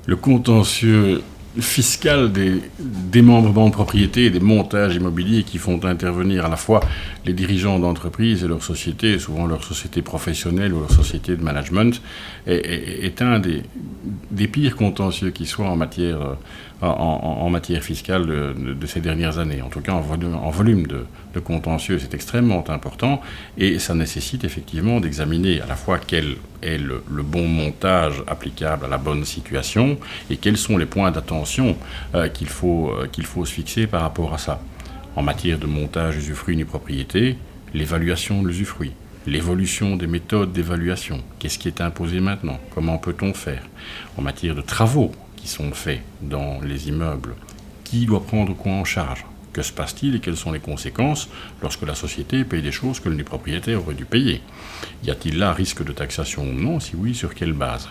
Le contentieux fiscal des démembrements de propriété et des montages immobiliers qui font intervenir à la fois les dirigeants d'entreprises et leurs sociétés, souvent leurs sociétés professionnelles ou leurs sociétés de management, est un des pires contentieux qui soient en matière fiscale de ces dernières années. En tout cas, en volume de contentieux, c'est extrêmement important et ça nécessite effectivement d'examiner à la fois quel est le bon montage applicable à la bonne situation et quels sont les points d'attention qu'il faut se fixer par rapport à ça. En matière de montage usufruit ni propriété, l'évaluation de l'usufruit, l'évolution des méthodes d'évaluation, qu'est-ce qui est imposé maintenant, comment peut-on faire. En matière de travaux qui sont faits dans les immeubles, qui doit prendre quoi en charge, que se passe-t-il et quelles sont les conséquences lorsque la société paye des choses que le propriétaire aurait dû payer. Y a-t-il là risque de taxation ou non? Si oui, sur quelle base?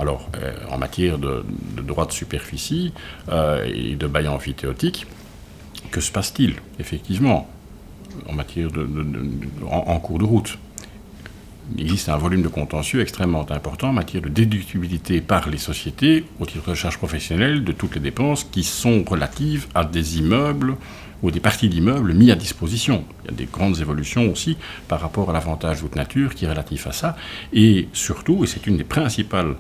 Alors, en matière de droit de superficie et de bail amphithéotique, que se passe-t-il effectivement en matière en cours de route? Il existe un volume de contentieux extrêmement important en matière de déductibilité par les sociétés au titre de charges professionnelles de toutes les dépenses qui sont relatives à des immeubles ou des parties d'immeubles mis à disposition. Il y a des grandes évolutions aussi par rapport à l'avantage toute nature qui est relatif à ça. Et surtout, et c'est une des principales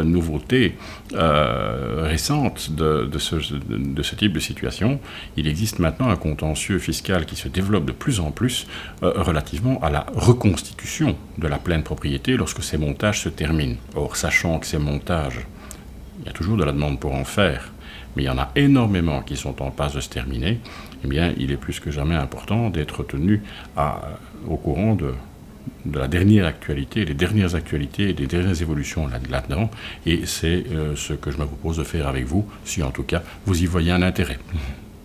nouveautés récentes de ce type de situation, il existe maintenant un contentieux fiscal qui se développe de plus en plus relativement à la reconstitution de la pleine propriété lorsque ces montages se terminent. Or, sachant que ces montages, il y a toujours de la demande pour en faire, mais il y en a énormément qui sont en passe de se terminer, eh bien, il est plus que jamais important d'être tenu au courant de la dernière actualité, des dernières actualités et des dernières évolutions là-dedans. Et c'est ce que je me propose de faire avec vous, si en tout cas vous y voyez un intérêt.